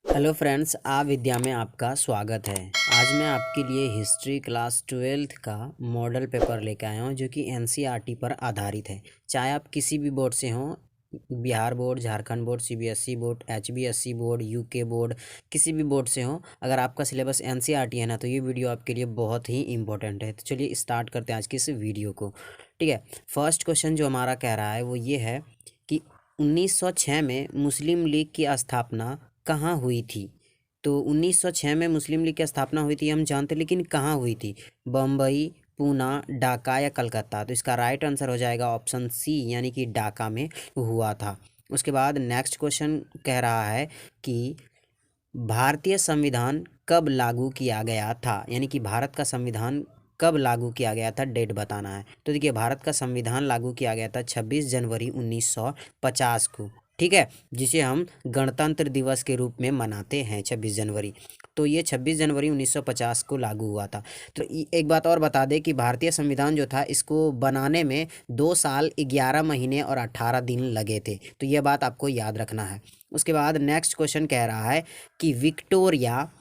Hello friends, आ विद्या में आपका स्वागत है। आज मैं आपके लिए हिस्ट्री क्लास 12th का मॉडल पेपर लेकर आया हूं जो कि एनसीईआरटी पर आधारित है। चाहे आप किसी भी बोर्ड से हों, Bihar board, Jharkhand board, CBSE board, HBSE board, UK board, किसी भी बोर्ड से हो, अगर आपका सिलेबस एनसीईआरटी है ना, तो ये वीडियो आपके लिए बहुत ही इंपॉर्टेंट है। तो चलिए स्टार्ट करते हैं आज की इस वीडियो को। ठीक है, फर्स्ट क्वेश्चन जो हमारा कह रहा है वो ये है कि 1906 में मुस्लिम लीग की स्थापना कहाँ हुई थी। तो 1906 में मुस्लिम लीग की स्थापना हुई थी हम जानते, लेकिन कहाँ हुई थी? बम्बई, पूना, ढाका या कलकत्ता? तो इसका राइट आंसर हो जाएगा ऑप्शन सी, यानी कि ढाका में हुआ था। उसके बाद नेक्स्ट क्वेश्चन कह रहा है कि भारतीय संविधान कब लागू किया गया था, यानी कि भारत का संविधान कब लागू किया गया था, डेट बताना है। तो देखिए, भारत का संविधान लागू किया गया था 26 जनवरी 1950 को। ठीक है, जिसे हम गणतंत्र दिवस के रूप में मनाते हैं 26 जनवरी। तो ये 26 जनवरी 1950 को लागू हुआ था। तो एक बात और बता दें कि भारतीय संविधान जो था, इसको बनाने में 2 साल 11 महीने और 18 दिन लगे थे। तो ये बात आपको याद रखना है। उसके बाद नेक्स्ट क्वेश्चन कह रहा है कि विक्टोरिया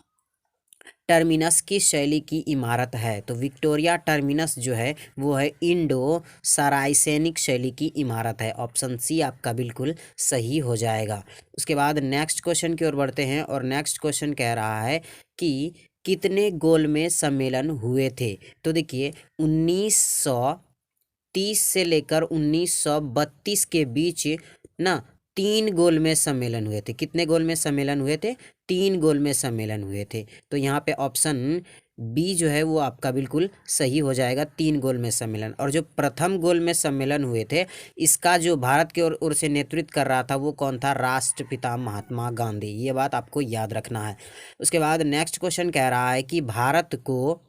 टर्मिनस किस शैली की इमारत है। तो विक्टोरिया टर्मिनस जो है वो है इंडो सराइसेनिक शैली की इमारत है। ऑप्शन सी आपका बिल्कुल सही हो जाएगा। उसके बाद नेक्स्ट क्वेश्चन की ओर बढ़ते हैं और नेक्स्ट क्वेश्चन कह रहा है कि कितने गोलमेज सम्मेलन हुए थे। तो देखिए, 1930 से लेकर 1932 के बीच ना 3 गोलमेज सम्मेलन हुए थे। कितने गोलमेज सम्मेलन हुए थे? 3 गोलमेज सम्मेलन हुए थे। तो यहाँ पे ऑप्शन बी जो है वो आपका बिल्कुल सही हो जाएगा, 3 गोलमेज सम्मेलन। और जो प्रथम गोलमेज सम्मेलन हुए थे, इसका जो भारत की ओर से नेतृत्व कर रहा था वो कौन था? राष्ट्रपिता महात्मा गांधी। ये बात आपको याद रखना है। उसके बाद नेक्स्ट क्वेश्चन कह रहा है कि भारत को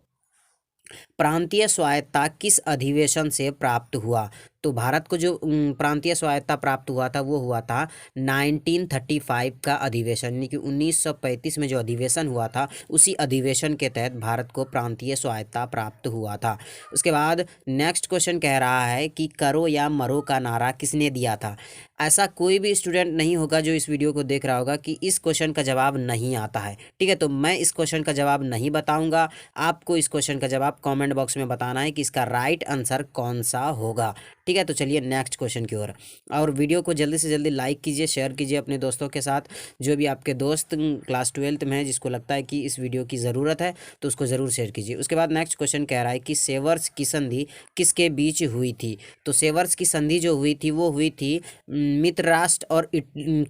प्रांतीय स्वायत्ता किस अधिवेशन से प्राप्त हुआ। तो भारत को जो प्रांतीय स्वायत्ता प्राप्त हुआ था वो हुआ था 1935 का अधिवेशन, यानी कि 1935 में जो अधिवेशन हुआ था, उसी अधिवेशन के तहत भारत को प्रांतीय स्वायत्ता प्राप्त हुआ था। उसके बाद नेक्स्ट क्वेश्चन कह रहा है कि करो या मरो का नारा किसने दिया था। ऐसा कोई भी स्टूडेंट नहीं होगा जो इस वीडियो को देख रहा होगा कि इस क्वेश्चन का जवाब नहीं आता है। ठीक है, तो मैं इस क्वेश्चन का जवाब नहीं बताऊंगा। आपको इस क्वेश्चन का जवाब कमेंट बॉक्स में बताना है कि इसका राइट आंसर कौन सा होगा। ठीक है, तो चलिए नेक्स्ट क्वेश्चन की ओर। और वीडियो को जल्दी से जल्दी लाइक कीजिए, शेयर कीजिए अपने दोस्तों के साथ। जो भी आपके दोस्त क्लास 12th में है, जिसको लगता है कि इस वीडियो की ज़रूरत है, तो उसको ज़रूर शेयर कीजिए। उसके बाद नेक्स्ट क्वेश्चन कह रहा है कि सेवर्स की संधि किसके बीच हुई थी। तो सेवर्स की संधि जो हुई थी वो हुई थी मित्र राष्ट्र और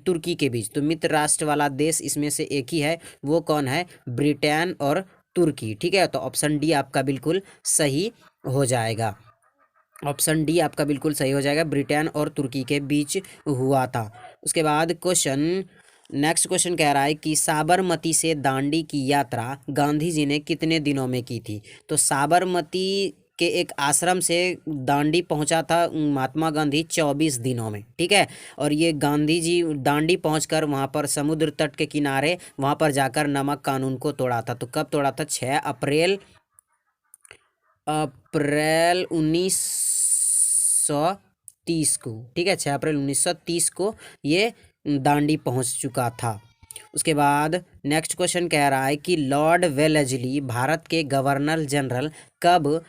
तुर्की के बीच। तो मित्र राष्ट्र वाला देश इसमें से एक ही है, वो कौन है? ब्रिटेन और तुर्की। ठीक है, तो ऑप्शन डी आपका बिल्कुल सही हो जाएगा। ऑप्शन डी आपका बिल्कुल सही हो जाएगा, ब्रिटेन और तुर्की के बीच हुआ था। उसके बाद नेक्स्ट क्वेश्चन कह रहा है कि साबरमती से दांडी की यात्रा गांधी जी ने कितने दिनों में की थी। तो साबरमती के एक आश्रम से दांडी पहुंचा था महात्मा गांधी 24 दिनों में। ठीक है, और ये गांधी जी दांडी पहुंचकर वहां पर समुद्र तट के किनारे वहां पर जाकर नमक कानून को तोड़ा था। तो कब तोड़ा था? 6 अप्रैल अप्रैल 1930 को। ठीक है, 6 अप्रैल 1930 को ये दांडी पहुंच चुका था। उसके बाद नेक्स्ट क्वेश्चन कह रहा है कि लॉर्ड वेलेस्ली भारत के गवर्नर जनरल कब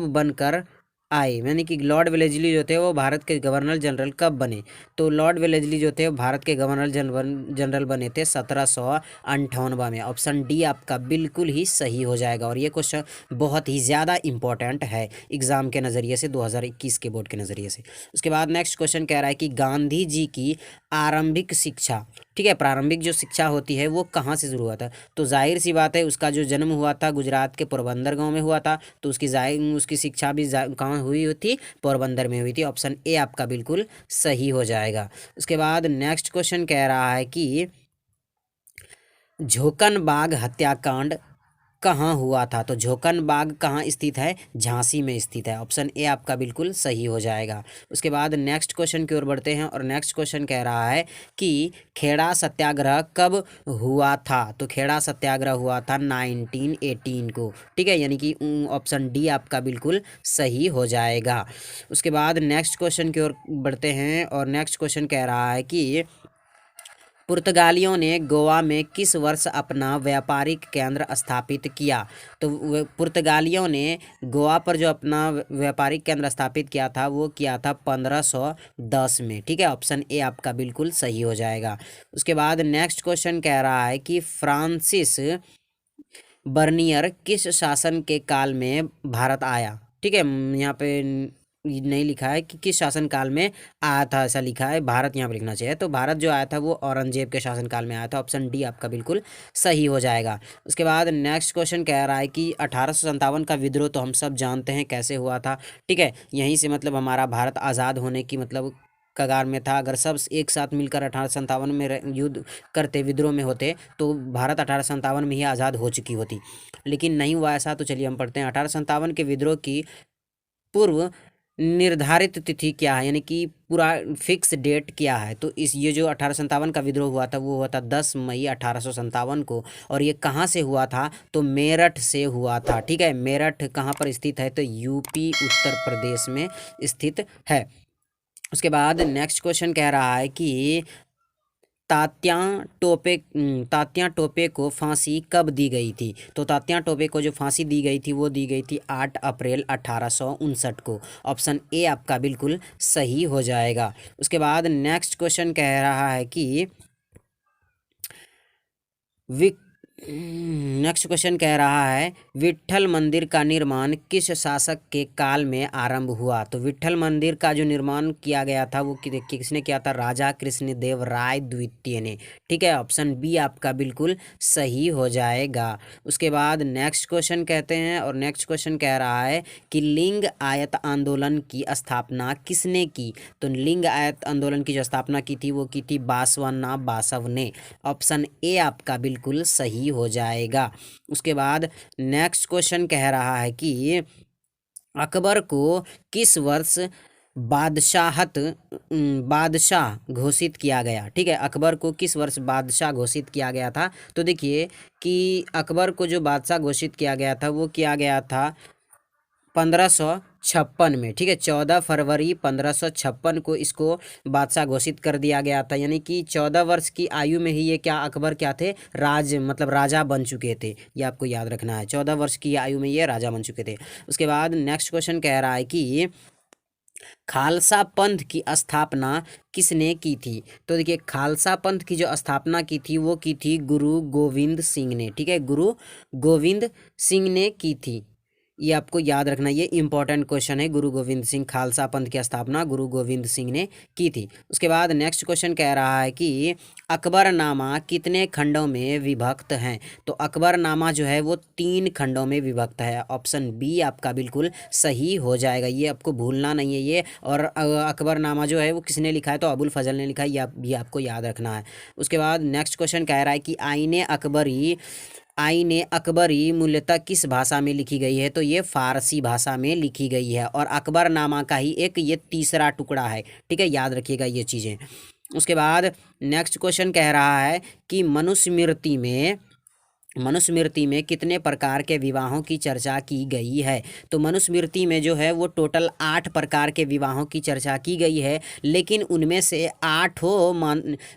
बनकर आए, यानी कि लॉर्ड वेलेस्ली जो थे वो भारत के गवर्नर जनरल कब बने। तो लॉर्ड वेलेस्ली जो थे भारत के गवर्नर जनरल बने थे 1758 में। ऑप्शन डी आपका बिल्कुल ही सही हो जाएगा। और ये क्वेश्चन बहुत ही ज़्यादा इंपॉर्टेंट है एग्ज़ाम के नज़रिए से, 2021 के बोर्ड के नज़रिए से। उसके बाद नेक्स्ट क्वेश्चन कह रहा है कि गांधी जी की आरंभिक शिक्षा, ठीक है, प्रारंभिक जो शिक्षा होती है वो कहाँ से शुरू हुआ था। तो जाहिर सी बात है, उसका जो जन्म हुआ था गुजरात के पोरबंदर गांव में हुआ था। तो उसकी शिक्षा भी कहाँ हुई थी? पोरबंदर में हुई थी। ऑप्शन ए आपका बिल्कुल सही हो जाएगा। उसके बाद नेक्स्ट क्वेश्चन कह रहा है कि झोकनबाग हत्याकांड कहाँ हुआ था। तो झोकनबाग कहाँ स्थित है? झांसी में स्थित है। ऑप्शन ए आपका बिल्कुल सही हो जाएगा। उसके बाद नेक्स्ट क्वेश्चन की ओर बढ़ते हैं और नेक्स्ट क्वेश्चन कह रहा है कि खेड़ा सत्याग्रह कब हुआ था। तो खेड़ा सत्याग्रह हुआ था 1918 को। ठीक है, यानी कि ऑप्शन डी आपका बिल्कुल सही हो जाएगा। उसके बाद नेक्स्ट क्वेश्चन की ओर बढ़ते हैं और नेक्स्ट क्वेश्चन कह रहा है कि पुर्तगालियों ने गोवा में किस वर्ष अपना व्यापारिक केंद्र स्थापित किया? तो पुर्तगालियों ने गोवा पर जो अपना व्यापारिक केंद्र स्थापित किया था वो किया था 1510 में। ठीक है, ऑप्शन ए आपका बिल्कुल सही हो जाएगा। उसके बाद नेक्स्ट क्वेश्चन कह रहा है कि फ्रांसिस बर्नियर किस शासन के काल में भारत आया? ठीक है, यहाँ पे नहीं लिखा है कि किस शासन काल में आया था, ऐसा लिखा है भारत यहाँ पे लिखना चाहिए। तो भारत जो आया था वो औरंगजेब के शासन काल में आया था। ऑप्शन डी आपका बिल्कुल सही हो जाएगा। उसके बाद नेक्स्ट क्वेश्चन कह रहा है कि 1857 का विद्रोह तो हम सब जानते हैं कैसे हुआ था। ठीक है, यहीं से मतलब हमारा भारत आज़ाद होने की मतलब कगार में था। अगर सब एक साथ मिलकर 1857 में युद्ध करते, विद्रोह में होते, तो भारत 1857 में ही आज़ाद हो चुकी होती, लेकिन नहीं हुआ ऐसा। तो चलिए हम पढ़ते हैं 1857 के विद्रोह की पूर्व निर्धारित तिथि क्या है, यानी कि पूरा फिक्स डेट क्या है? तो इस ये जो 1857 का विद्रोह हुआ था वो हुआ था 10 मई 1857 को। और ये कहाँ से हुआ था? तो मेरठ से हुआ था। ठीक है, मेरठ कहाँ पर स्थित है? तो यूपी उत्तर प्रदेश में स्थित है। उसके बाद नेक्स्ट क्वेश्चन कह रहा है कि तात्या टोपे को फांसी कब दी गई थी? तो तात्या टोपे को जो फांसी दी गई थी वो दी गई थी 8 अप्रैल 1859 को। ऑप्शन ए आपका बिल्कुल सही हो जाएगा। उसके बाद नेक्स्ट क्वेश्चन कह रहा है कि नेक्स्ट क्वेश्चन कह रहा है विट्ठल मंदिर का निर्माण किस शासक के काल में आरंभ हुआ? तो विट्ठल मंदिर का जो निर्माण किया गया था वो किसने किया था? राजा कृष्णदेव राय द्वितीय ने। ठीक है, ऑप्शन बी आपका बिल्कुल सही हो जाएगा। उसके बाद नेक्स्ट क्वेश्चन कहते हैं, और नेक्स्ट क्वेश्चन कह रहा है कि लिंग आयत आंदोलन की स्थापना किसने की? तो लिंग आयत आंदोलन की जो स्थापना की थी वो की थी बासवन्ना बासव ने। ऑप्शन ए आपका बिल्कुल सही हो जाएगा। उसके बाद नेक्स्ट क्वेश्चन कह रहा है कि अकबर को किस वर्ष बादशाह घोषित किया गया? ठीक है, अकबर को किस वर्ष बादशाह घोषित किया गया था? तो देखिए कि अकबर को जो बादशाह घोषित किया गया था वो किया गया था 1556 में। ठीक है, 14 फरवरी 1556 को इसको बादशाह घोषित कर दिया गया था। यानी कि 14 वर्ष की आयु में ही ये क्या अकबर क्या थे? मतलब राजा बन चुके थे। ये आपको याद रखना है, 14 वर्ष की आयु में ये राजा बन चुके थे। उसके बाद नेक्स्ट क्वेश्चन कह रहा है कि खालसा पंथ की स्थापना किसने की थी? तो देखिए खालसा पंथ की जो स्थापना की थी वो की थी गुरु गोविंद सिंह ने। ठीक है, गुरु गोविंद सिंह ने की थी। ये आपको याद रखना, ये इंपॉर्टेंट क्वेश्चन है। गुरु गोविंद सिंह, खालसा पंथ की स्थापना गुरु गोविंद सिंह ने की थी। उसके बाद नेक्स्ट क्वेश्चन कह रहा है कि अकबरनामा कितने खंडों में विभक्त हैं? तो अकबरनामा जो है वो 3 खंडों में विभक्त है। ऑप्शन बी आपका बिल्कुल सही हो जाएगा, ये आपको भूलना नहीं है ये। और अकबरनामा जो है वो किसने लिखा है? तो अबुल फजल ने लिखा है, ये आपको याद रखना है। उसके बाद नेक्स्ट क्वेश्चन कह रहा है कि आईने अकबरी मूलतः किस भाषा में लिखी गई है? तो ये फारसी भाषा में लिखी गई है, और अकबरनामा का ही एक ये तीसरा टुकड़ा है। ठीक है, याद रखिएगा ये चीज़ें। उसके बाद नेक्स्ट क्वेश्चन कह रहा है कि मनुस्मृति में कितने प्रकार के विवाहों की चर्चा की गई है? तो मनुस्मृति में जो है वो टोटल 8 प्रकार के विवाहों की चर्चा की गई है, लेकिन उनमें से 8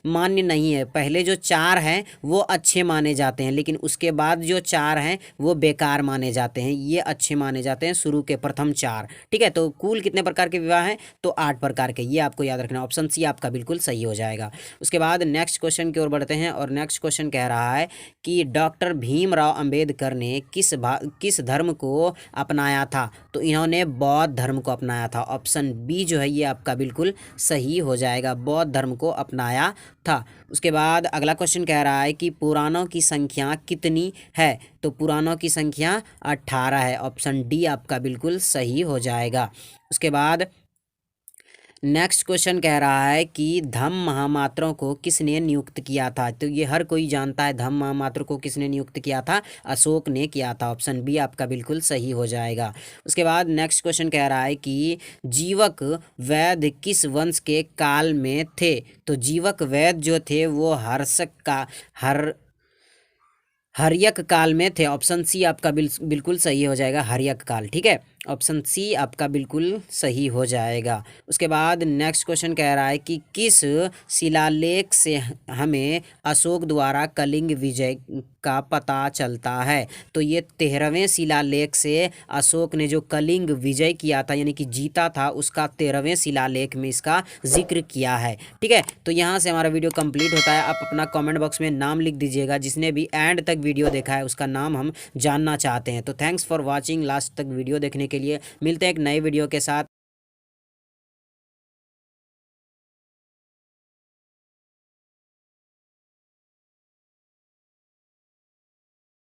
मान्य नहीं है। पहले जो 4 हैं वो अच्छे माने जाते हैं, लेकिन उसके बाद जो 4 हैं वो बेकार माने जाते हैं। ये अच्छे माने जाते हैं शुरू के प्रथम 4। ठीक है, तो कुल कितने प्रकार के विवाह हैं? तो 8 प्रकार के। ये आपको याद रखना, ऑप्शन सी आपका बिल्कुल सही हो जाएगा। उसके बाद नेक्स्ट क्वेश्चन की ओर बढ़ते हैं, और नेक्स्ट क्वेश्चन कह रहा है कि डॉक्टर भीमराव अंबेडकर ने किस धर्म को अपनाया था? तो इन्होंने बौद्ध धर्म को अपनाया था। ऑप्शन बी जो है ये आपका बिल्कुल सही हो जाएगा, बौद्ध धर्म को अपनाया था। उसके बाद अगला क्वेश्चन कह रहा है कि पुराणों की संख्या कितनी है? तो पुराणों की संख्या 18 है। ऑप्शन डी आपका बिल्कुल सही हो जाएगा। उसके बाद नेक्स्ट क्वेश्चन कह रहा है कि धम्म महामात्रों को किसने नियुक्त किया था? तो ये हर कोई जानता है, धम्म महामात्र को किसने नियुक्त किया था? अशोक ने किया था। ऑप्शन बी आपका बिल्कुल सही हो जाएगा। उसके बाद नेक्स्ट क्वेश्चन कह रहा है कि जीवक वैद्य किस वंश के काल में थे? तो जीवक वैद्य जो थे वो हर्यक काल में थे। ऑप्शन सी आपका बिल्कुल सही हो जाएगा, हर्यक काल। ठीक है, ऑप्शन सी आपका बिल्कुल सही हो जाएगा। उसके बाद नेक्स्ट क्वेश्चन कह रहा है कि किस शिलालेख से हमें अशोक द्वारा कलिंग विजय का पता चलता है। तो ये 13वें शिलालेख से अशोक ने जो कलिंग विजय किया था यानी कि जीता था उसका 13वें शिलालेख में इसका जिक्र किया है। ठीक है, तो यहाँ से हमारा वीडियो कंप्लीट होता है। आप अपना कमेंट बॉक्स में नाम लिख दीजिएगा, जिसने भी एंड तक वीडियो देखा है उसका नाम हम जानना चाहते हैं। तो थैंक्स फॉर वॉचिंग, लास्ट तक वीडियो देखने के लिए। मिलते हैं एक नए वीडियो के साथ।